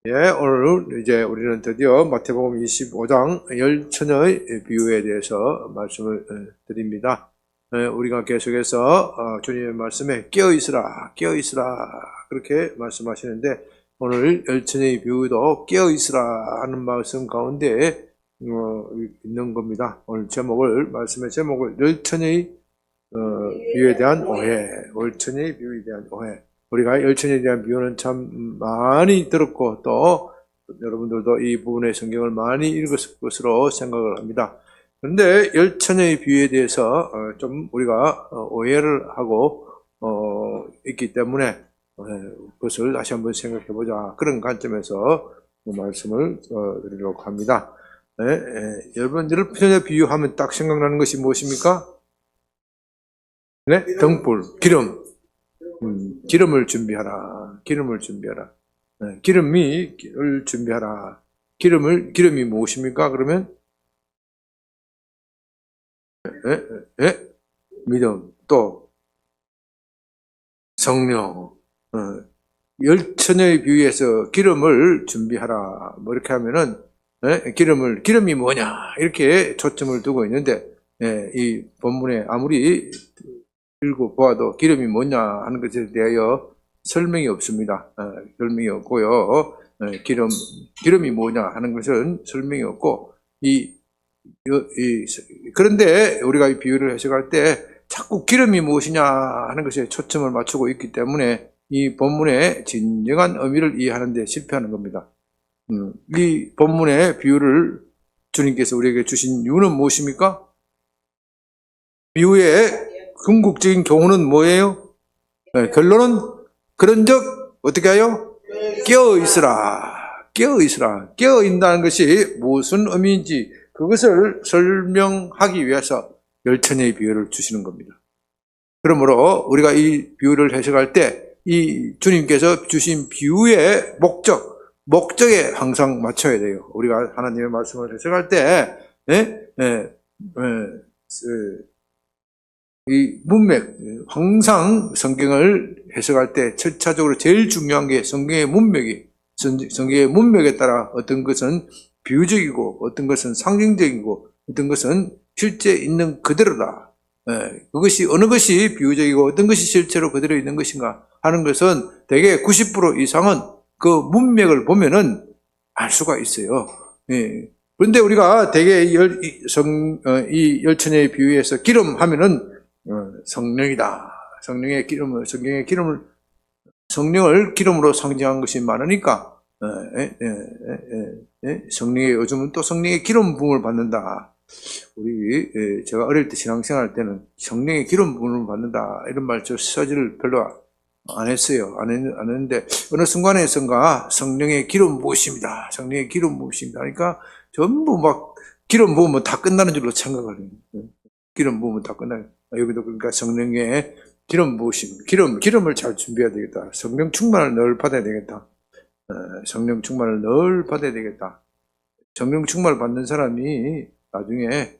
예, 오늘 이제 우리는 드디어 마태복음 25장 열처녀의 비유에 대해서 말씀을 드립니다. 우리가 계속해서 주님의 말씀에 깨어있으라, 깨어있으라 그렇게 말씀하시는데 오늘 열처녀의 비유도 깨어있으라 하는 말씀 가운데 있는 겁니다. 오늘 말씀의 제목을 열처녀의 비유에 대한 오해, 열처녀의 비유에 대한 오해. 우리가 열처녀에 대한 비유는 참 많이 들었고 또 여러분들도 이 부분의 성경을 많이 읽었을 것으로 생각을 합니다. 그런데 열처녀의 비유에 대해서 좀 우리가 오해를 하고 있기 때문에 그것을 다시 한번 생각해 보자. 그런 관점에서 말씀을 드리려고 합니다. 여러분, 열처녀 비유하면 딱 생각나는 것이 무엇입니까? 네? 등불, 기름. 기름을 준비하라. 기름을 준비하라. 기름을 준비하라. 기름이 무엇입니까? 그러면 믿음, 또 성령. 열처녀의 비유에서 기름을 준비하라. 뭐 이렇게 하면은 기름이 뭐냐 이렇게 초점을 두고 있는데 이 본문에 아무리 읽어보아도 기름이 뭐냐 하는 것에 대하여 설명이 없습니다. 설명이 없고요. 기름이 뭐냐 하는 것은 설명이 없고, 그런데 우리가 이 비유를 해석할 때 자꾸 기름이 무엇이냐 하는 것에 초점을 맞추고 있기 때문에 이 본문의 진정한 의미를 이해하는 데 실패하는 겁니다. 이 본문의 비유를 주님께서 우리에게 주신 이유는 무엇입니까? 비유의 궁극적인 교훈은 뭐예요? 결론은 그런즉 어떻게 해요? 깨어있으라. 깨어있으라. 깨어있다는 것이 무슨 의미인지 그것을 설명하기 위해서 열처녀의 비유를 주시는 겁니다. 그러므로 우리가 이 비유를 해석할 때 이 주님께서 주신 비유의 목적에 항상 맞춰야 돼요. 우리가 하나님의 말씀을 해석할 때 이 문맥, 항상 성경을 해석할 때 절차적으로 제일 중요한 게 성경의 문맥에 따라 어떤 것은 비유적이고 어떤 것은 상징적이고 어떤 것은 실제 있는 그대로다. 그것이 어느 것이 비유적이고 어떤 것이 실제로 그대로 있는 것인가 하는 것은 대개 90% 이상은 그 문맥을 보면은 알 수가 있어요. 그런데 우리가 대개 이 열처녀의 비유에서 기름 하면은 성령이다. 성령의 기름을 성령을 기름으로 상징한 것이 많으니까 성령의 요즘은 또 성령의 기름 부음을 받는다. 제가 어릴 때 신앙생활 때는 성령의 기름 부음을 받는다 이런 말 저 써지를 별로 안 했어요. 안 했는데 어느 순간에선가 성령의 기름 부으십니다. 성령의 기름 부으십니다. 그러니까 전부 막 기름 부으면 다 끝나는 줄로 생각을 해요. 기름 부으면 다 끝나요. 여기도 그러니까 성령의 기름 부으심, 기름을 잘 준비해야 되겠다. 성령 충만을 늘 받아야 되겠다. 성령 충만을 늘 받아야 되겠다. 성령 충만을 받는 사람이 나중에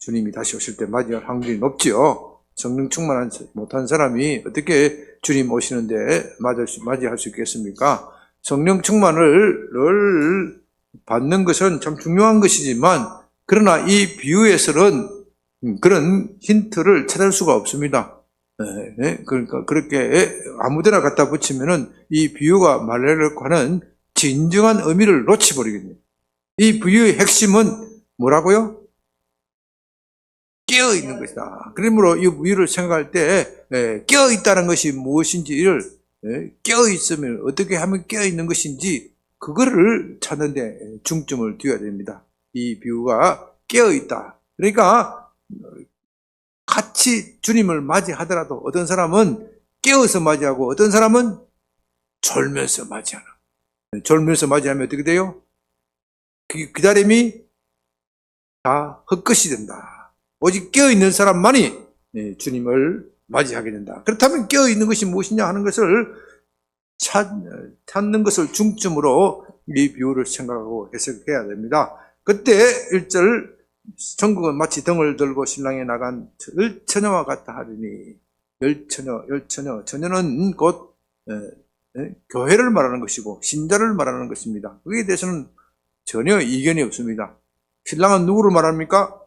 주님이 다시 오실 때 맞이할 확률이 높지요. 성령 충만 못한 사람이 어떻게 주님 오시는데 맞이할 수 있겠습니까? 성령 충만을 늘 받는 것은 참 중요한 것이지만 그러나 이 비유에서는 그런 힌트를 찾을 수가 없습니다. 그러니까 그렇게 아무데나 갖다 붙이면은 이 비유가 말하려고 하는 진정한 의미를 놓쳐버리겠네요. 이 비유의 핵심은 뭐라고요? 깨어있는 것이다. 그러므로 이 비유를 생각할 때 깨어있다는 것이 무엇인지를 깨어있으면 어떻게 하면 깨어있는 것인지 그거를 찾는 데 중점을 두어야 됩니다. 이 비유가 깨어있다. 그러니까 같이 주님을 맞이하더라도 어떤 사람은 깨어서 맞이하고 어떤 사람은 졸면서 맞이하는. 졸면서 맞이하면 어떻게 돼요? 그 기다림이 다 헛것이 된다. 오직 깨어있는 사람만이 주님을 맞이하게 된다. 그렇다면 깨어있는 것이 무엇이냐 하는 것을 찾는 것을 중점으로 이 비유를 생각하고 해석해야 됩니다. 그때 1절 천국은 마치 등을 들고 신랑에 나간 열처녀와 같다 하리니 열처녀는 곧 교회를 말하는 것이고 신자를 말하는 것입니다. 거기에 대해서는 전혀 이견이 없습니다. 신랑은 누구를 말합니까?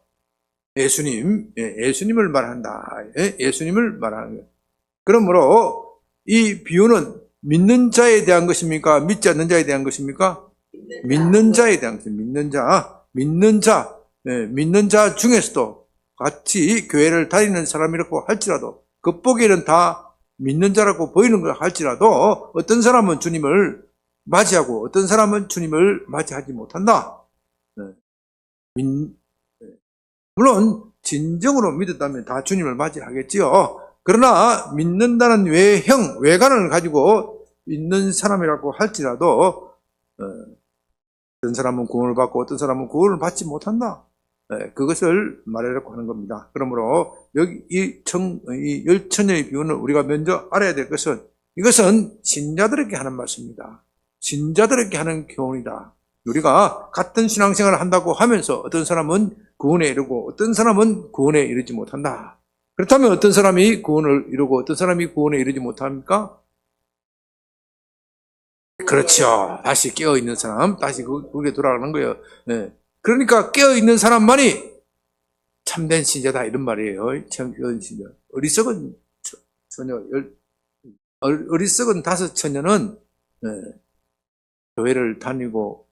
예수님, 예수님을 말한다. 예수님을 말하는 거예요. 그러므로 이 비유는 믿는 자에 대한 것입니까? 믿지 않는 자에 대한 것입니까? 믿는 자에 대한 것입니다. 믿는 자 중에서도 같이 교회를 다니는 사람이라고 할지라도 겉보기에는 다 믿는 자라고 보이는 걸 할지라도 어떤 사람은 주님을 맞이하고 어떤 사람은 주님을 맞이하지 못한다. 물론 진정으로 믿었다면 다 주님을 맞이하겠지요. 그러나 믿는다는 외관을 가지고 있는 사람이라고 할지라도 어떤 사람은 구원을 받고 어떤 사람은 구원을 받지 못한다. 그것을 말하려고 하는 겁니다. 그러므로 여기 이 열처녀의 비유는 우리가 먼저 알아야 될 것은 이것은 신자들에게 하는 말씀입니다. 신자들에게 하는 교훈이다. 우리가 같은 신앙생활을 한다고 하면서 어떤 사람은 구원에 이르고 어떤 사람은 구원에 이르지 못한다. 그렇다면 어떤 사람이 구원을 이루고 어떤 사람이 구원에 이르지 못합니까? 그렇죠. 다시 깨어있는 사람, 다시 그게 돌아가는 거예요. 그러니까 깨어있는 사람만이 참된 신자다 이런 말이에요. 참된 신자. 어리석은 처녀, 어리석은 다섯 처녀는 교회를 다니고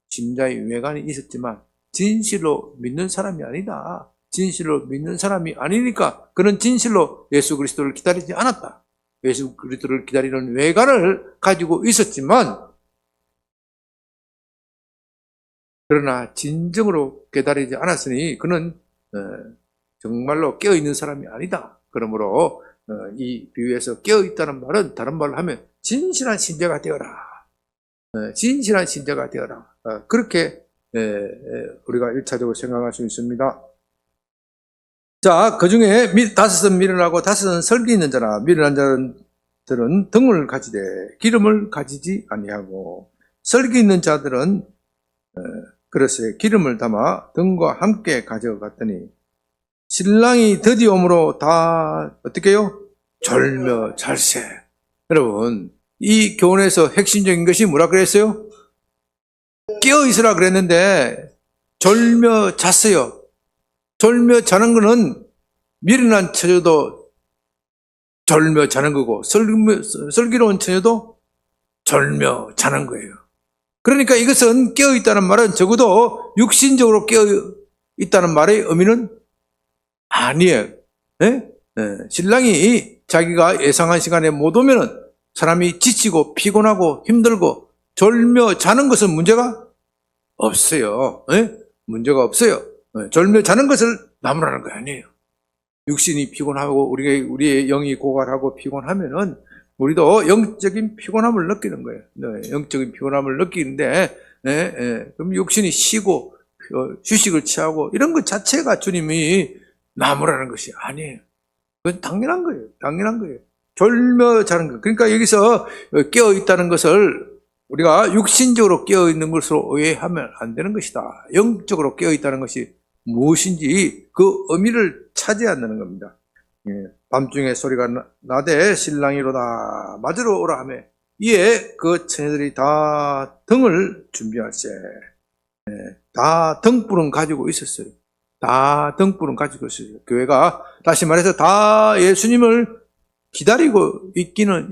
신자의 외관이 있었지만 진실로 믿는 사람이 아니다. 진실로 믿는 사람이 아니니까 그는 진실로 예수 그리스도를 기다리지 않았다. 예수 그리스도를 기다리는 외관을 가지고 있었지만 그러나 진정으로 기다리지 않았으니 그는 정말로 깨어있는 사람이 아니다. 그러므로 이 비유에서 깨어있다는 말은 다른 말로 하면 진실한 신자가 되어라. 진실한 신자가 되어라. 그렇게 우리가 1차적으로 생각할 수 있습니다. 자, 그 중에 다섯은 미련하고 다섯은 설기 있는 자라. 미련한 자들은 등을 가지되 기름을 가지지 아니하고 설기 있는 자들은 그릇에 기름을 담아 등과 함께 가져갔더니 신랑이 드디어 오므로 다 어떻게 해요? 절며 잘세. 여러분, 이 교훈에서 핵심적인 것이 뭐라 그랬어요? 깨어있으라 그랬는데 절며 잤어요. 절며 자는 거는 미련한 처녀도 절며 자는 거고 슬기로운 처녀도 절며 자는 거예요. 그러니까 이것은 깨어있다는 말은 적어도 육신적으로 깨어있다는 말의 의미는 아니에요. 신랑이 자기가 예상한 시간에 못 오면은 사람이 지치고 피곤하고 힘들고 졸며 자는 것은 문제가 없어요. 문제가 없어요. 졸며 자는 것을 나무라는 거 아니에요. 육신이 피곤하고 우리의 영이 고갈하고 피곤하면은 우리도 영적인 피곤함을 느끼는 거예요. 영적인 피곤함을 느끼는데 그럼 육신이 쉬고 휴식을 취하고 이런 것 자체가 주님이 나무라는 것이 아니에요. 그건 당연한 거예요. 당연한 거예요. 졸며 자는 것. 그러니까 여기서 깨어있다는 것을 우리가 육신적으로 깨어있는 것으로 오해하면 안 되는 것이다. 영적으로 깨어있다는 것이 무엇인지 그 의미를 차지한다는 겁니다. 밤중에 소리가 나되 신랑이로다 맞으러 오라 하며 이에 그 처녀들이 다 등을 준비할세. 다 등불은 가지고 있었어요. 다 등불은 가지고 있었어요. 교회가 다시 말해서 다 예수님을 기다리고 있기는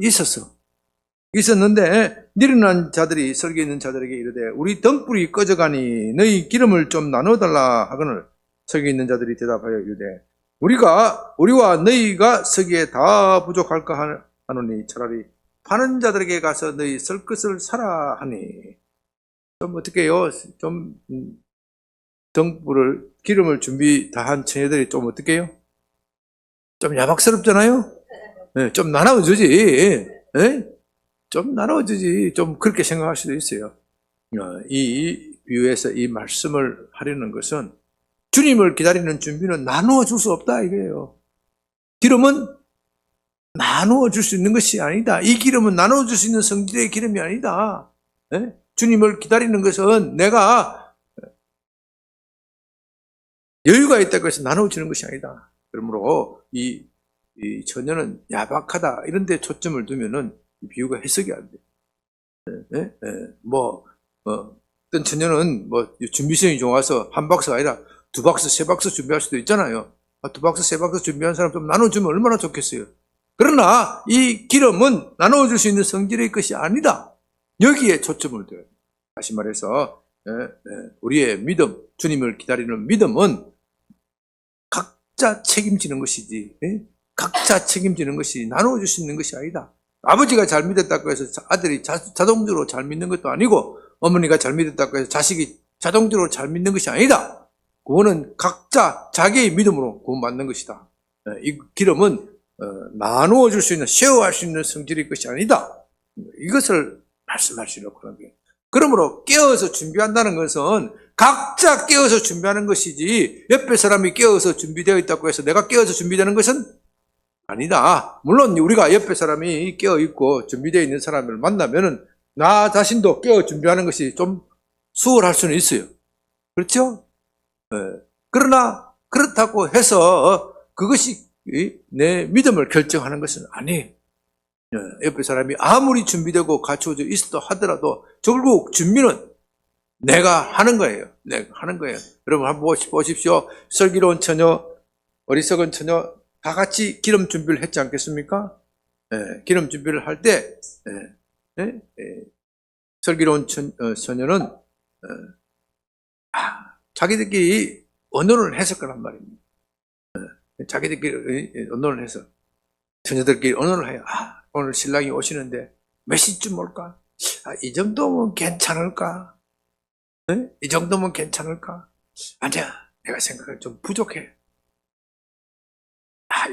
있었는데 미련한 자들이 설교 있는 자들에게 이르되 우리 등불이 꺼져가니 너희 기름을 좀 나눠달라 하거늘 설교 있는 자들이 대답하여 이르되 우리와 너희가 서기에 다 부족할까 하노니 차라리 파는 자들에게 가서 너희 쓸 것을 사라 하니 좀 어떻게 해요? 좀 등불을 기름을 준비 다 한 처녀들이 좀 어떻게 해요? 좀 야박스럽잖아요? 좀 나눠주지. 좀 나눠주지. 좀 그렇게 생각할 수도 있어요. 이 비유에서 이 말씀을 하려는 것은 주님을 기다리는 준비는 나누어 줄 수 없다 이거예요. 기름은 나누어 줄 수 있는 것이 아니다. 이 기름은 나누어 줄 수 있는 성질의 기름이 아니다. 주님을 기다리는 것은 내가 여유가 있다고 해서 나누어 주는 것이 아니다. 그러므로 이 처녀는 야박하다 이런 데 초점을 두면은 이 비유가 해석이 안 돼. 어떤 처녀는 준비성이 좋아서 한 박스가 아니라 두 박스, 세 박스 준비할 수도 있잖아요. 두 박스, 세 박스 준비한 사람 좀 나눠주면 얼마나 좋겠어요. 그러나 이 기름은 나눠줄 수 있는 성질의 것이 아니다. 여기에 초점을 둬요. 다시 말해서 우리의 믿음, 주님을 기다리는 믿음은 각자 책임지는 것이지, 각자 책임지는 것이 나눠줄 수 있는 것이 아니다. 아버지가 잘 믿었다고 해서 아들이 자동적으로 잘 믿는 것도 아니고, 어머니가 잘 믿었다고 해서 자식이 자동적으로 잘 믿는 것이 아니다. 그거는 각자 자기의 믿음으로 구원받는 것이다. 이 기름은 나누어 줄 수 있는, 쉐어할 수 있는 성질의 것이 아니다. 이것을 말씀하시려고 하는 거예요. 그러므로 깨어서 준비한다는 것은 각자 깨어서 준비하는 것이지, 옆에 사람이 깨어서 준비되어 있다고 해서 내가 깨어서 준비되는 것은 아니다. 물론 우리가 옆에 사람이 깨어 있고 준비되어 있는 사람을 만나면은 나 자신도 깨어 준비하는 것이 좀 수월할 수는 있어요. 그렇죠? 그러나 그렇다고 해서 그것이 내 믿음을 결정하는 것은 아니에요. 옆에 사람이 아무리 준비되고 갖추어져 있어 하더라도 결국 준비는 내가 하는 거예요. 내가 하는 거예요. 여러분 한번 보십시오. 슬기로운 처녀, 어리석은 처녀 다 같이 기름 준비를 했지 않겠습니까? 기름 준비를 할 때 슬기로운 처녀는 자기들끼리 언론을 했을 거란 말입니다. 자기들끼리 언론을 해서 처녀들끼리 언론을 해요. 오늘 신랑이 오시는데 몇 시쯤 올까? 이 정도면 괜찮을까? 이 정도면 괜찮을까? 아니야, 내가 생각을 좀 부족해.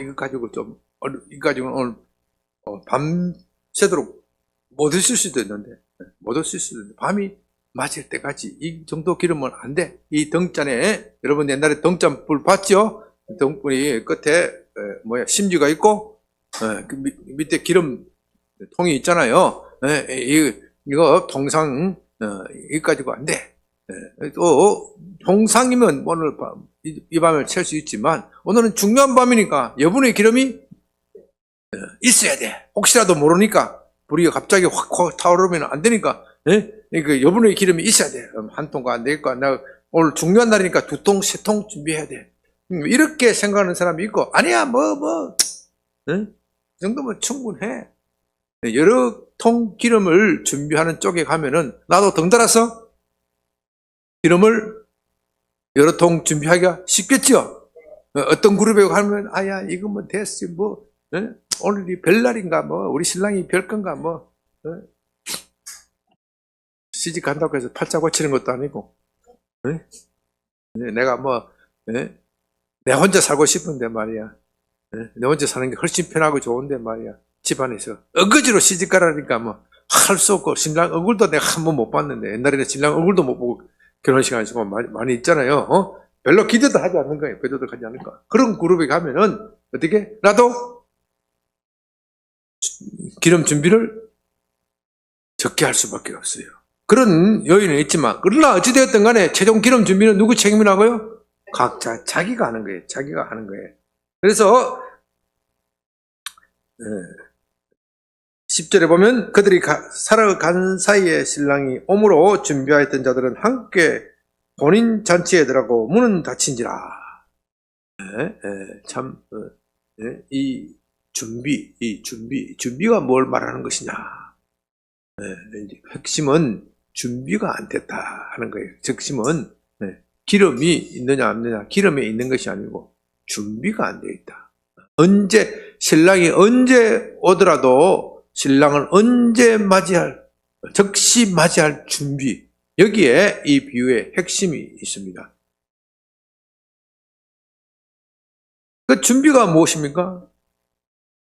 이거 가지고 이거 가지고는 오늘 밤새도록 못 있을 수도 있는데, 밤이 맞을 때까지 이 정도 기름은 안 돼. 이 등잔에, 여러분 옛날에 등잔불 봤죠? 등불이 끝에 심지가 있고, 그 밑에 기름 통이 있잖아요. 이거 통상 이거 가지고 안 돼. 또 통상이면 오늘 밤 이 밤을 챌 수 있지만 오늘은 중요한 밤이니까 여분의 기름이 있어야 돼. 혹시라도 모르니까 불이 갑자기 확 타오르면 안 되니까 그 여분의 기름이 있어야 돼. 한 통가 안 되겠고, 나 오늘 중요한 날이니까 두 통, 세 통 준비해야 돼. 이렇게 생각하는 사람이 있고, 아니야 이 정도면 충분해. 여러 통 기름을 준비하는 쪽에 가면은 나도 덩달아서 기름을 여러 통 준비하기가 쉽겠죠. 어떤 그룹에 가면 이거 됐지 오늘이 별날인가 우리 신랑이 별건가 시집 간다고 해서 팔자 고치는 것도 아니고 내가 내 혼자 살고 싶은데 말이야. 내 혼자 사는 게 훨씬 편하고 좋은데 말이야. 집안에서 어거지로 시집 가라니까 할 수 없고, 신랑 얼굴도 내가 한 번 못 봤는데, 옛날에는 신랑 얼굴도 못 보고 결혼식 하는 수가 많이 있잖아요. 별로 기대도 하지 않는 거예요. 기대도 하지 않는 거. 그런 그룹에 가면은 어떻게? 나도 기름 준비를 적게 할 수밖에 없어요. 그런 요인은 있지만, 그러나 어찌되었든 간에 최종 기름 준비는 누구 책임이라고요? 각자 자기가 하는 거예요. 자기가 하는 거예요. 그래서 10절에 보면 그들이 살아간 사이에 신랑이 오므로 준비하였던 자들은 함께 본인 잔치에 들어가고 문은 닫힌지라. 이 준비가 뭘 말하는 것이냐. 핵심은 준비가 안 됐다 하는 거예요. 핵심은 기름이 있느냐 없느냐, 기름에 있는 것이 아니고 준비가 안 되어 있다. 신랑이 언제 오더라도 신랑을 언제 적시 맞이할 준비, 여기에 이 비유의 핵심이 있습니다. 그 준비가 무엇입니까?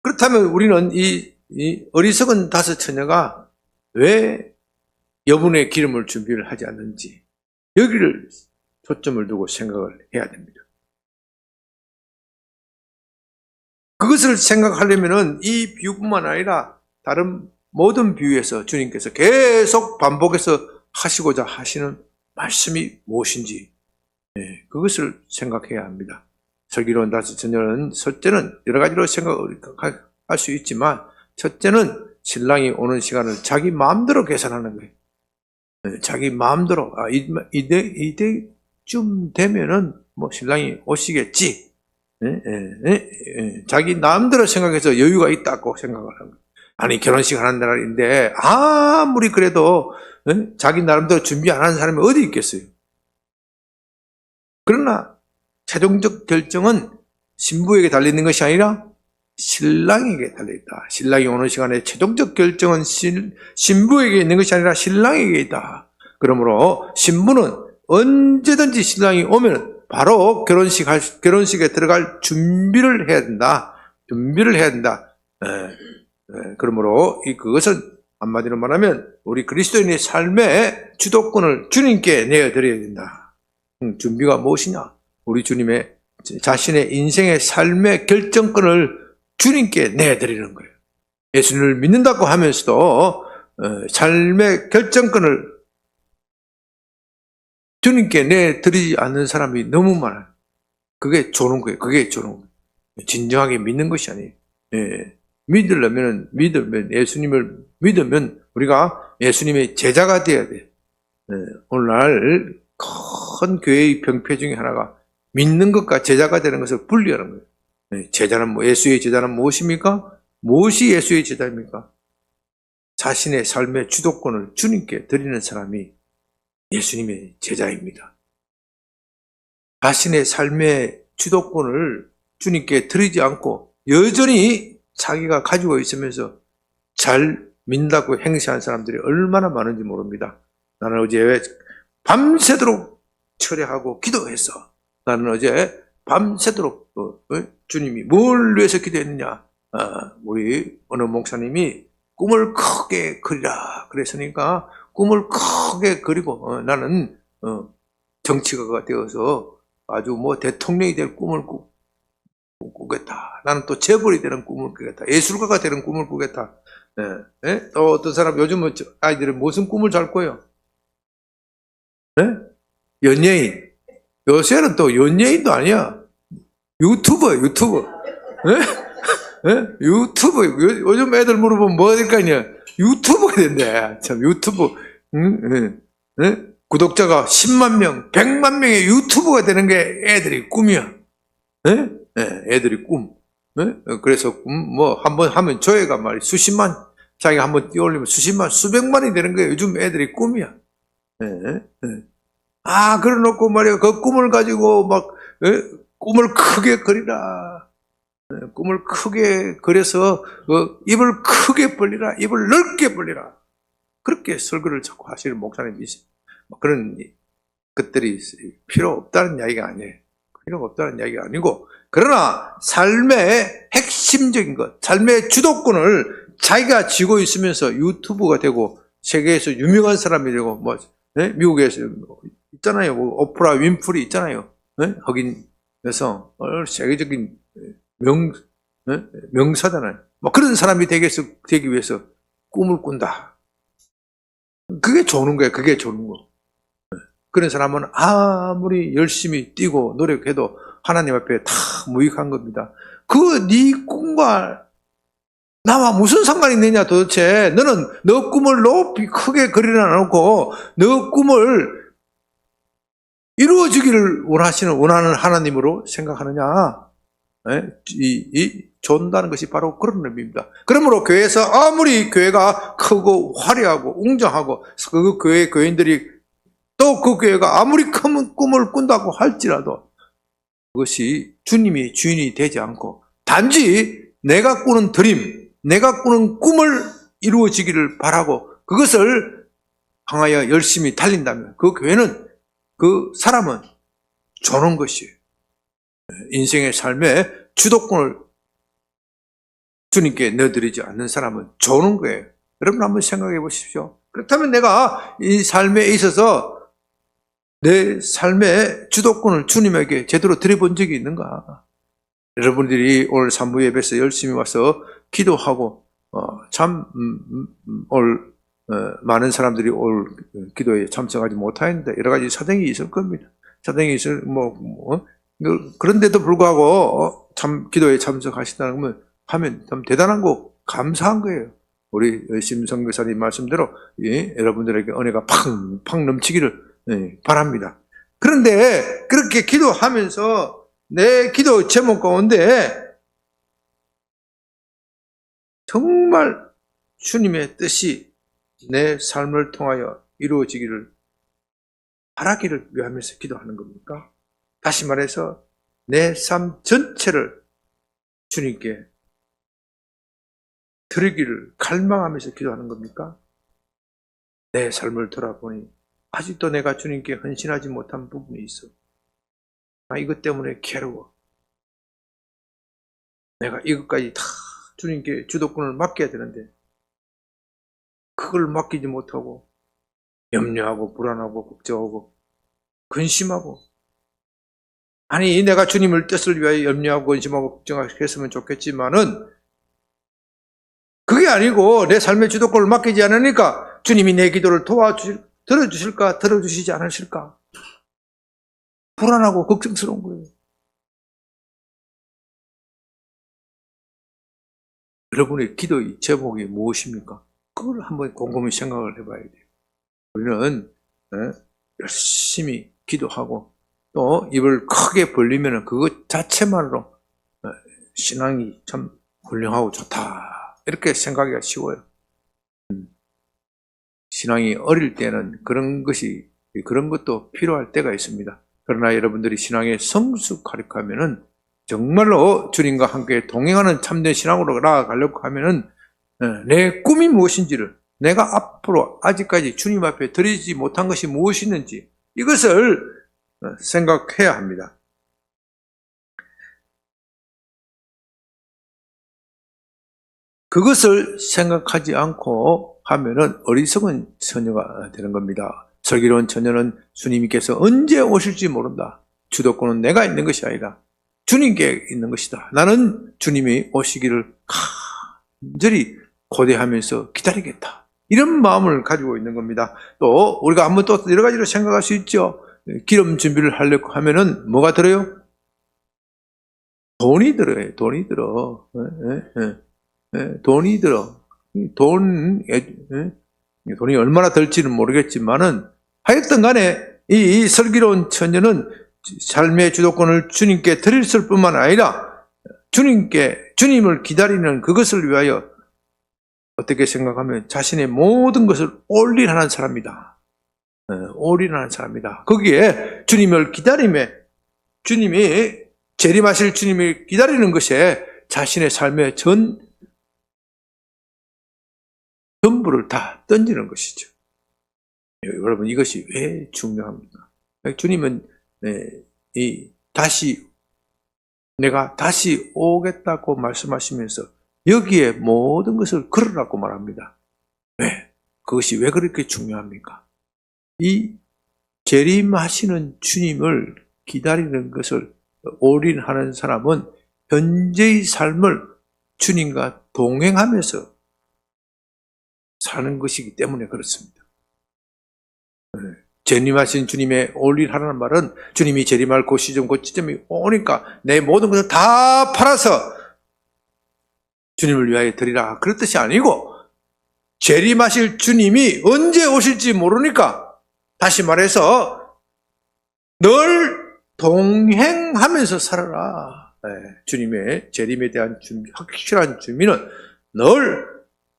그렇다면 우리는 이 어리석은 다섯 처녀가 왜 여분의 기름을 준비를 하지 않는지, 여기를 초점을 두고 생각을 해야 됩니다. 그것을 생각하려면은 이 비유뿐만 아니라 다른 모든 비유에서 주님께서 계속 반복해서 하시고자 하시는 말씀이 무엇인지, 그것을 생각해야 합니다. 슬기로운 다섯 처녀는 첫째는 여러 가지로 생각할 수 있지만, 첫째는 신랑이 오는 시간을 자기 마음대로 계산하는 거예요. 자기 마음대로, 이때쯤 되면은 뭐 신랑이 오시겠지. 자기 마음대로 생각해서 여유가 있다고 생각을 하는 거예요. 아니, 결혼식 하는 날인데, 아무리 그래도, 자기 나름대로 준비 안 하는 사람이 어디 있겠어요? 그러나, 최종적 결정은 신부에게 달려있는 것이 아니라 신랑에게 달려있다. 신랑이 오는 시간에 최종적 결정은 신부에게 있는 것이 아니라 신랑에게 있다. 그러므로 신부는 언제든지 신랑이 오면 바로 결혼식에 들어갈 준비를 해야 된다. 준비를 해야 된다. 그러므로 그것은 한마디로 말하면 우리 그리스도인의 삶의 주도권을 주님께 내어드려야 된다. 준비가 무엇이냐? 우리 주님의 자신의 인생의 삶의 결정권을 주님께 내드리는 거예요. 예수님을 믿는다고 하면서도 삶의 결정권을 주님께 내드리지 않는 사람이 너무 많아요. 그게 좋은 거예요. 그게 좋은 거예요. 진정하게 믿는 것이 아니에요. 믿으면 예수님을 믿으면 우리가 예수님의 제자가 되어야 돼요. 오늘날 큰 교회의 병폐 중에 하나가 믿는 것과 제자가 되는 것을 분리하는 거예요. 제자는 예수의 제자는 무엇입니까? 무엇이 예수의 제자입니까? 자신의 삶의 주도권을 주님께 드리는 사람이 예수님의 제자입니다. 자신의 삶의 주도권을 주님께 드리지 않고 여전히 자기가 가지고 있으면서 잘 믿는다고 행세한 사람들이 얼마나 많은지 모릅니다. 나는 어제 밤새도록 철회하고 기도했어. 나는 어제 밤새도록 주님이 뭘 위해서 기도했느냐? 우리 어느 목사님이 꿈을 크게 그리라 그랬으니까 꿈을 크게 그리고 나는 정치가가 되어서 아주 대통령이 될 꿈을 꾸겠다. 나는 또 재벌이 되는 꿈을 꾸겠다. 예술가가 되는 꿈을 꾸겠다. 또 어떤 사람 요즘은 아이들은 무슨 꿈을 잘 꿔요? 연예인. 요새는 또 연예인도 아니야. 유튜버. 요즘 애들 물어보면 뭐 될까냐? 유튜버가 된대. 참, 유튜브. 구독자가 10만 명, 100만 명의 유튜버가 되는 게 애들이 꿈이야. 애들이 꿈. 그래서 한번 하면 조회가 말이 수십만, 자기가 한번 띄워올리면 수십만, 수백만이 되는 거예요. 요즘 애들이 꿈이야. 그래 놓고 말이야. 그 꿈을 가지고 꿈을 크게 그리라. 꿈을 크게 그려서 입을 크게 벌리라. 입을 넓게 벌리라. 그렇게 설교를 자꾸 하시는 목사님이 있어요. 그런 것들이 필요 없다는 이야기가 아니에요. 필요가 없다는 이야기가 아니고, 그러나 삶의 핵심적인 것, 삶의 주도권을 자기가 쥐고 있으면서 유튜브가 되고 세계에서 유명한 사람이 되고 미국에서 있잖아요. 오프라 윈프리 있잖아요. 흑인 여성, 세계적인 명사잖아요. 그런 사람이 되기 위해서 꿈을 꾼다. 그게 좋은 거예요. 그게 좋은 거. 그런 사람은 아무리 열심히 뛰고 노력해도 하나님 앞에 다 무익한 겁니다. 네 꿈과 나와 무슨 상관이 있느냐 도대체. 너는 너 꿈을 높이 크게 그리려 놓고 너 꿈을 이루어지기를 원하는 하나님으로 생각하느냐. 존다는 것이 바로 그런 의미입니다. 그러므로 교회에서 아무리 교회가 크고 화려하고 웅장하고 그 교회의 교인들이 또 그 교회가 아무리 큰 꿈을 꾼다고 할지라도 그것이 주님이 주인이 되지 않고 단지 내가 꾸는 드림, 내가 꾸는 꿈을 이루어지기를 바라고 그것을 향하여 열심히 달린다면 그 교회는, 그 사람은 조는 것이에요. 인생의 삶에 주도권을 주님께 내어드리지 않는 사람은 조는 거예요. 여러분 한번 생각해 보십시오. 그렇다면 내가 이 삶에 있어서 내 삶의 주도권을 주님에게 제대로 드려본 적이 있는가? 여러분들이 오늘 산부 예배에서 열심히 와서 기도하고 많은 사람들이 올 기도에 참석하지 못하는데 여러 가지 사정이 있을 겁니다. 사정이 있을 그런데도 불구하고 기도에 참석하시다는 건 하면 참 대단한 거 감사한 거예요. 우리 심성교사님 말씀대로 여러분들에게 은혜가 팡팡 넘치기를 바랍니다. 그런데 그렇게 기도하면서 내 기도 제목 가운데 정말 주님의 뜻이 내 삶을 통하여 이루어지기를 바라기를 위하면서 기도하는 겁니까? 다시 말해서 내 삶 전체를 주님께 드리기를 갈망하면서 기도하는 겁니까? 내 삶을 돌아보니 아직도 내가 주님께 헌신하지 못한 부분이 있어. 나 이것 때문에 괴로워. 내가 이것까지 다 주님께 주도권을 맡겨야 되는데 그걸 맡기지 못하고 염려하고 불안하고 걱정하고 근심하고, 아니 내가 주님을 뜻을 위하여 염려하고 근심하고 걱정했으면 좋겠지만은 그게 아니고 내 삶의 주도권을 맡기지 않으니까 주님이 내 기도를 들어주실까 들어주시지 않으실까 불안하고 걱정스러운 거예요. 여러분의 기도의 제목이 무엇입니까? 그걸 한번 곰곰이 생각을 해봐야 돼요. 우리는 열심히 기도하고 또 입을 크게 벌리면 그것 자체만으로 신앙이 참 훌륭하고 좋다 이렇게 생각하기가 쉬워요. 신앙이 어릴 때는 그런 것도 필요할 때가 있습니다. 그러나 여러분들이 신앙에 성숙하려면 정말로 주님과 함께 동행하는 참된 신앙으로 나아가려고 하면은 내 꿈이 무엇인지를, 내가 앞으로 아직까지 주님 앞에 드리지 못한 것이 무엇이 있는지 이것을 생각해야 합니다. 그것을 생각하지 않고 하면은 어리석은 처녀가 되는 겁니다. 슬기로운 처녀는 주님께서 언제 오실지 모른다. 주도권은 내가 있는 것이 아니라 주님께 있는 것이다. 나는 주님이 오시기를 간절히 고대하면서 기다리겠다. 이런 마음을 가지고 있는 겁니다. 또 우리가 한번 또 여러 가지로 생각할 수 있죠. 기름 준비를 하려고 하면은 뭐가 들어요? 돈이 들어요. 돈이 들어. 돈이 들어. 돈이 얼마나 들지는 모르겠지만은 하여튼 간에 이 슬기로운 처녀는 삶의 주도권을 주님께 드렸을 뿐만 아니라 주님을 기다리는 그것을 위하여 어떻게 생각하면 자신의 모든 것을 올인하는 사람이다. 올인하는 사람이다. 거기에 주님을 기다림에, 주님이 재림하실 주님을 기다리는 것에 자신의 삶의 전부를 다 던지는 것이죠. 여러분, 이것이 왜 중요합니까? 주님은 내가 다시 오겠다고 말씀하시면서 여기에 모든 것을 걸으라고 말합니다. 왜? 그것이 왜 그렇게 중요합니까? 이 재림하시는 주님을 기다리는 것을 올인하는 사람은 현재의 삶을 주님과 동행하면서 사는 것이기 때문에 그렇습니다. 재림하신 주님의 올인하라는 말은 주님이 재림할 그 시점이 오니까 내 모든 것을 다 팔아서 주님을 위하여 드리라 그런 뜻이 아니고, 재림하실 주님이 언제 오실지 모르니까 다시 말해서 늘 동행하면서 살아라. 주님의 재림에 대한 확실한 준비는 늘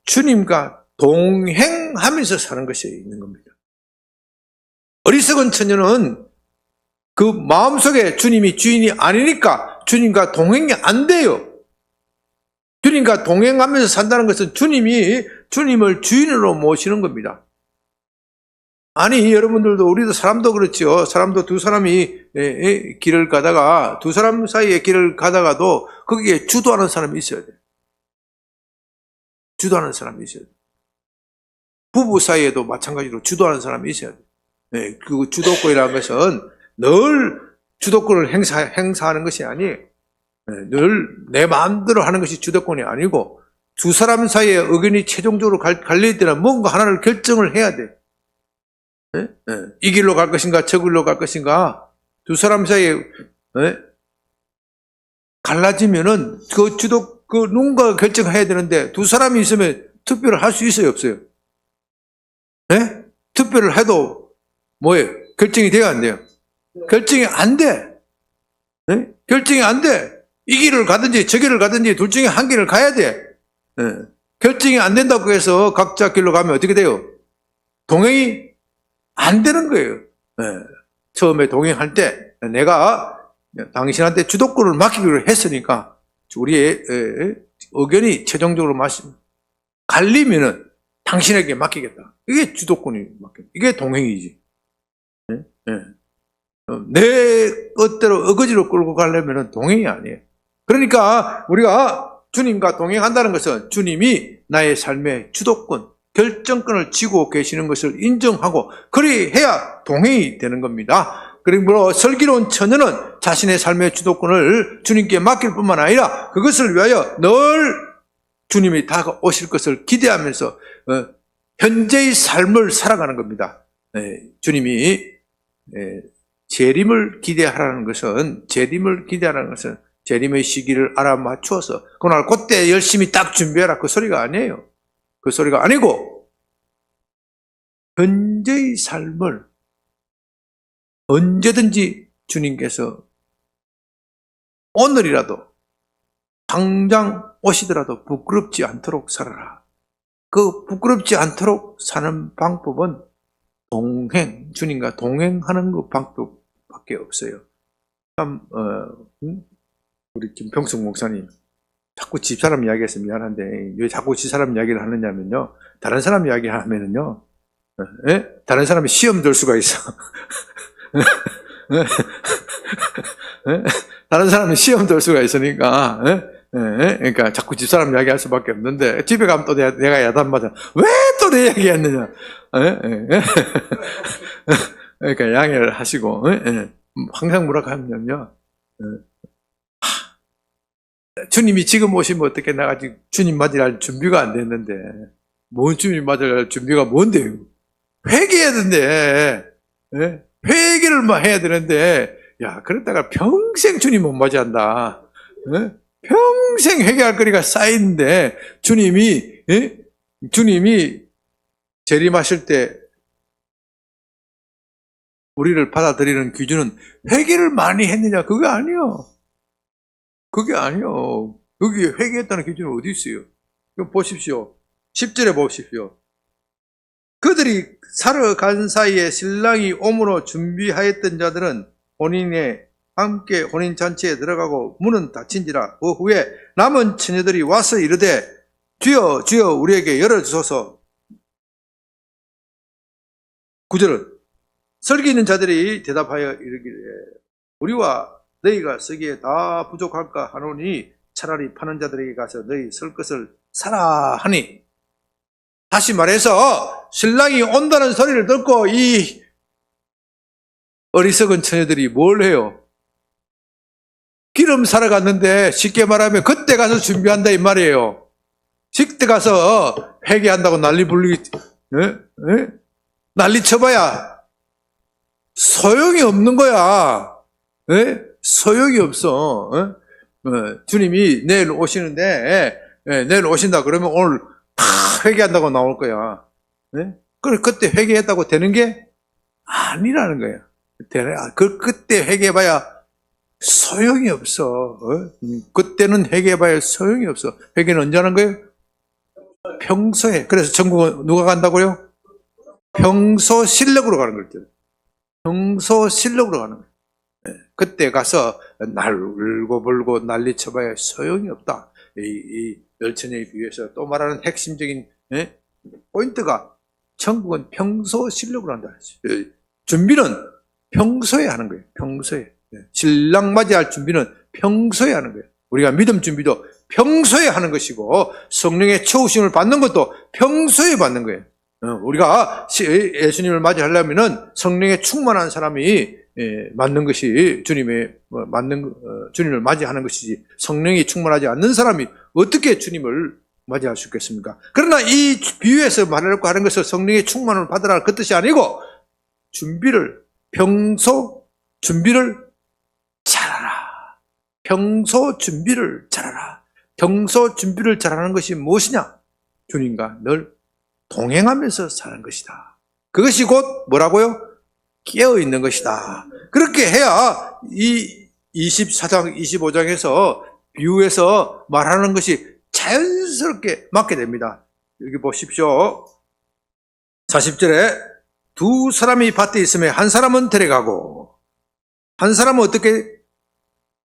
주님과 동행하면서 사는 것이 있는 겁니다. 어리석은 처녀는 그 마음속에 주님이 주인이 아니니까 주님과 동행이 안 돼요. 주님과 동행하면서 산다는 것은 주님을 주인으로 모시는 겁니다. 아니, 여러분들도, 우리도 사람도 그렇죠. 사람도 두 사람이 길을 가다가, 두 사람 사이에 길을 가다가도 거기에 주도하는 사람이 있어야 돼요. 주도하는 사람이 있어야 돼요. 부부 사이에도 마찬가지로 주도하는 사람이 있어야 돼요. 그 주도권이라는 것은 늘 주도권을 행사하는 것이 아니에요. 늘 내 마음대로 하는 것이 주도권이 아니고, 두 사람 사이에 의견이 최종적으로 갈릴 때는 뭔가 하나를 결정을 해야 돼. 이 길로 갈 것인가 저 길로 갈 것인가 두 사람 사이에 갈라지면은 그 누군가가 결정해야 되는데 두 사람이 있으면 투표를 할 수 있어요, 없어요? 네? 투표를 해도 뭐예요? 결정이 돼요, 안 돼요? 결정이 안 돼. 네? 결정이 안 돼. 이 길을 가든지 저 길을 가든지 둘 중에 한 길을 가야 돼. 네. 결정이 안 된다고 해서 각자 길로 가면 어떻게 돼요? 동행이 안 되는 거예요. 네. 처음에 동행할 때 내가 당신한테 주도권을 맡기기로 했으니까 우리의 의견이 최종적으로 갈리면은 당신에게 맡기겠다. 이게 주도권이 맡겨. 이게 동행이지. 네? 네. 내 뜻대로 어거지로 끌고 가려면 동행이 아니에요. 그러니까 우리가 주님과 동행한다는 것은 주님이 나의 삶의 주도권, 결정권을 쥐고 계시는 것을 인정하고 그리해야 동행이 되는 겁니다. 그러므로 슬기로운 처녀는 자신의 삶의 주도권을 주님께 맡길 뿐만 아니라 그것을 위하여 늘 주님이 다가오실 것을 기대하면서 현재의 삶을 살아가는 겁니다. 주님이 재림을 기대하라는 것은 재림의 시기를 알아맞추어서 그날 그때 열심히 딱 준비해라 그 소리가 아니에요. 그 소리가 아니고 현재의 삶을 언제든지 주님께서 오늘이라도 당장 오시더라도 부끄럽지 않도록 살아라. 그 부끄럽지 않도록 사는 방법은 주님과 동행하는 그 방법밖에 없어요. 참 우리 김평숙 목사님 자꾸 집사람 이야기해서 미안한데 왜 자꾸 집사람 이야기를 하느냐면요, 다른 사람 이야기를 하면은요, 다른 사람이 시험 들 수가 있어. 다른 사람이 시험 들 수가 있으니까, 그러니까 자꾸 집사람 이야기할 수밖에 없는데 집에 가면 또 내가 야단 맞아. 왜 또 내 이야기했느냐? 그러니까 양해를 하시고, 항상 뭐라고 하면요, 주님이 지금 오시면 어떻게 내가 지금 주님 맞이할 준비가 안 됐는데, 뭔 주님 맞이할 준비가 뭔데요? 회개해야 된대. 회개를 해야 되는데, 야, 그러다가 평생 주님 못 맞이한다. 평생 회개할 거리가 쌓이는데, 주님이 재림하실 때 우리를 받아들이는 기준은 회개를 많이 했느냐, 그게 아니요. 그게 아니요. 여기 회개했다는 기준은 어디 있어요? 이거 보십시오. 10절에 보십시오. 그들이 살아간 사이에 신랑이 오므로 준비하였던 자들은 혼인에 함께 혼인잔치에 들어가고 문은 닫힌지라. 그 후에 남은 처녀들이 와서 이르되 주여 주여 우리에게 열어주소서. 9절은 설기 있는 자들이 대답하여 이르기를 우리와 너희가 쓰기에 다 부족할까 하노니 차라리 파는 자들에게 가서 너희 쓸 것을 사라 하니. 다시 말해서 신랑이 온다는 소리를 듣고 이 어리석은 처녀들이 뭘 해요? 기름 사러 갔는데 쉽게 말하면 그때 가서 준비한다 이 말이에요. 그때 가서 회개한다고 난리 쳐봐야 소용이 없는 거야. 소용이 없어. 주님이 내일 오시는데, 내일 오신다 그러면 오늘 다 회개한다고 나올 거야. 그때 회개했다고 되는 게 아니라는 거야. 그때 회개해봐야 소용이 없어. 그때는 회개해봐야 소용이 없어. 회개는 언제 하는 거예요? 평소에. 그래서 천국은 누가 간다고요? 평소 실력으로 가는 거죠. 평소 실력으로 가는 거예요. 그때 가서 날 울고 불고 난리 쳐봐야 소용이 없다. 이 열처녀에 비해서 또 말하는 핵심적인 포인트가 천국은 평소 실력으로 한다. 준비는 평소에 하는 거예요. 평소에. 신랑 맞이할 준비는 평소에 하는 거예요. 우리가 믿음 준비도 평소에 하는 것이고 성령의 채우심을 받는 것도 평소에 받는 거예요. 우리가 예수님을 맞이하려면 성령에 충만한 사람이 맞는 것이 주님을 맞이하는 것이지 성령이 충만하지 않는 사람이 어떻게 주님을 맞이할 수 있겠습니까? 그러나 이 비유에서 말하려고 하는 것은 성령의 충만을 받으라 그 뜻이 아니고 평소 준비를 잘하라. 평소 준비를 잘하라. 평소 준비를 잘하는 것이 무엇이냐? 주님과 늘 동행하면서 사는 것이다. 그것이 곧 뭐라고요? 깨어있는 것이다. 그렇게 해야 이 24장, 25장에서 비유해서 말하는 것이 자연스럽게 맞게 됩니다. 여기 보십시오. 40절에 두 사람이 밭에 있으면 한 사람은 데려가고 한 사람은 어떻게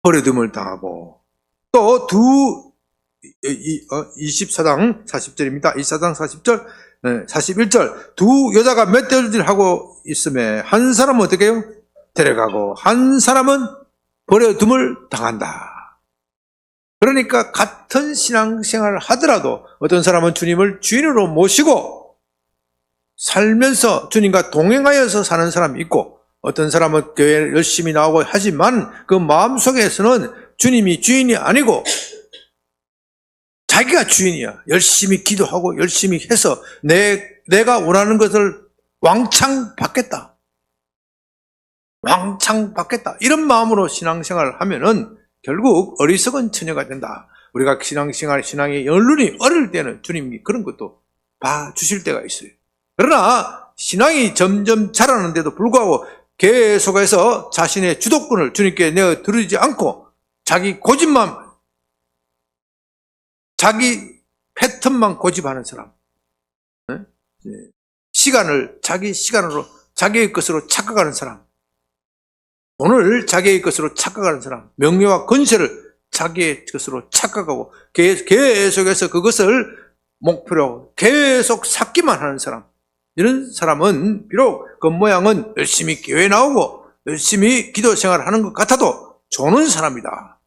버려둠을 당하고 또 24장 40절입니다. 24장 40절, 41절 두 여자가 멧돼지하고 있으면 한 사람은 어떻게 해요? 데려가고 한 사람은 버려둠을 당한다. 그러니까 같은 신앙생활을 하더라도 어떤 사람은 주님을 주인으로 모시고 살면서 주님과 동행하여서 사는 사람이 있고 어떤 사람은 교회에 열심히 나오고 하지만 그 마음속에서는 주님이 주인이 아니고 자기가 주인이야. 열심히 기도하고 열심히 해서 내가 원하는 것을 왕창 받겠다. 왕창 받겠다. 이런 마음으로 신앙생활을 하면은 결국 어리석은 처녀가 된다. 우리가 신앙의 연륜이 어릴 때는 주님이 그런 것도 봐주실 때가 있어요. 그러나 신앙이 점점 자라는데도 불구하고 계속해서 자신의 주도권을 주님께 내어드리지 않고 자기 고집만, 자기 패턴만 고집하는 사람, 시간을 자기 시간으로 자기의 것으로 착각하는 사람, 돈을 자기의 것으로 착각하는 사람, 명예와 권세를 자기의 것으로 착각하고 계속해서 그것을 목표로 계속 쌓기만 하는 사람, 이런 사람은 비록 겉모양은 열심히 교회 나오고 열심히 기도 생활하는 것 같아도 조는 사람이다.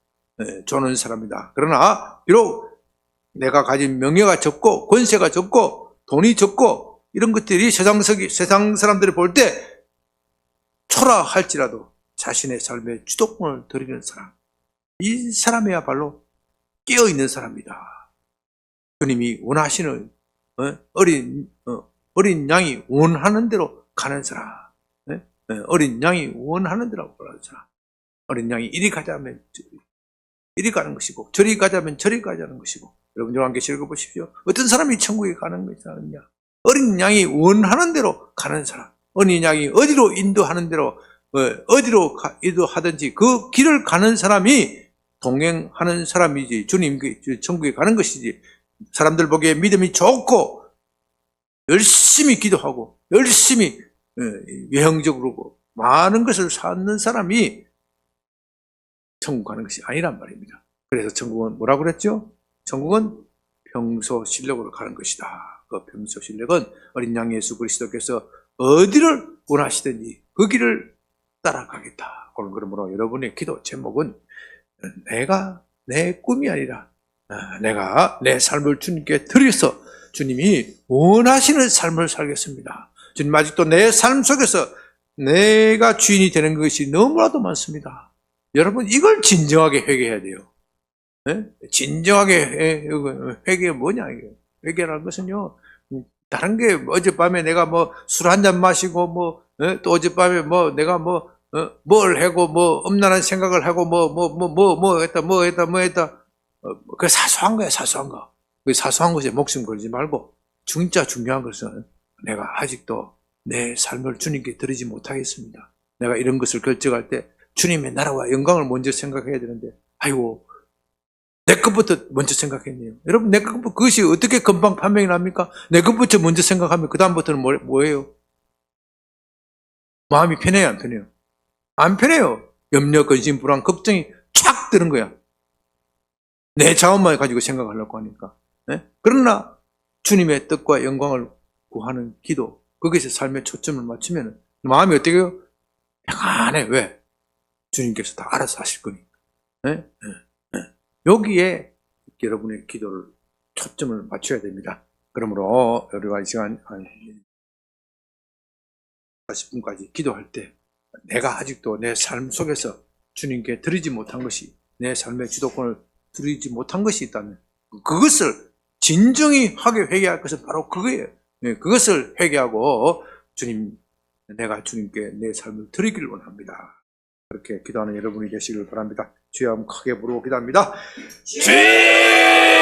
조는 사람이다. 그러나 비록 내가 가진 명예가 적고 권세가 적고 돈이 적고 이런 것들이 세상 사람들이 볼 때 초라할지라도 자신의 삶의 주도권을 드리는 사람, 이 사람이야말로 깨어있는 사람이다. 주님이 원하시는 어린 양이 원하는 대로 가는 사람, 어린 양이 원하는 대로 가는 사람, 어린 양이 이리 가자면 이리 가는 것이고 저리 가자면 저리 가자는 것이고. 여러분 요한계시록 읽어보십시오. 어떤 사람이 천국에 가는 것이냐? 어린 양이 원하는 대로 가는 사람, 어린 양이 어디로 인도하는 대로 어디로 인도하든지 그 길을 가는 사람이 동행하는 사람이지 주님 천국에 가는 것이지. 사람들 보기에 믿음이 좋고 열심히 기도하고 열심히 외형적으로 많은 것을 쌓는 사람이 천국 가는 것이 아니란 말입니다. 그래서 천국은 뭐라고 그랬죠? 천국은 평소 실력으로 가는 것이다. 그 평소 실력은 어린 양 예수 그리스도께서 어디를 원하시든지 그 길을 따라가겠다. 그러므로 여러분의 기도 제목은 내가 내 꿈이 아니라 내가 내 삶을 주님께 드려서 주님이 원하시는 삶을 살겠습니다. 주님 아직도 내 삶 속에서 내가 주인이 되는 것이 너무나도 많습니다. 여러분 이걸 진정하게 회개해야 돼요. 진정하게 회개가 뭐냐 이게. 회개라는 것은요 다른 게 어젯밤에 내가 뭐 술 한 잔 마시고 또 어젯밤에 내가 뭘 하고 엄란한 생각을 하고 뭐 했다 그 사소한 거야. 사소한 거. 그 사소한 것에 목숨 걸지 말고 진짜 중요한 것은 내가 아직도 내 삶을 주님께 드리지 못하겠습니다. 내가 이런 것을 결정할 때 주님의 나라와 영광을 먼저 생각해야 되는데 아이고 내 것부터 먼저 생각했네요. 여러분 내 것부터 그것이 어떻게 금방 판명이 납니까? 내 것부터 먼저 생각하면 그 다음부터는 뭐예요? 마음이 편해요 안 편해요? 안 편해요. 염려, 근심, 불안, 걱정이 촥 드는 거야. 내 자원만 가지고 생각하려고 하니까. 그러나 주님의 뜻과 영광을 구하는 기도, 거기서 삶의 초점을 맞추면 마음이 어떻게 해요? 평안해. 왜? 주님께서 다 알아서 하실 거니까. 여기에 여러분의 기도를 초점을 맞춰야 됩니다. 그러므로 우리가 이 시간 한 40분까지 기도할 때 내가 아직도 내 삶 속에서 주님께 드리지 못한 것이, 내 삶의 주도권을 드리지 못한 것이 있다면 그것을 진정히 하게 회개할 것은 바로 그거예요. 그것을 회개하고 주님, 내가 주님께 내 삶을 드리기를 원합니다. 그렇게 기도하는 여러분이 되시길 바랍니다. 주여 한번 크게 부르고 기도합니다. 주님!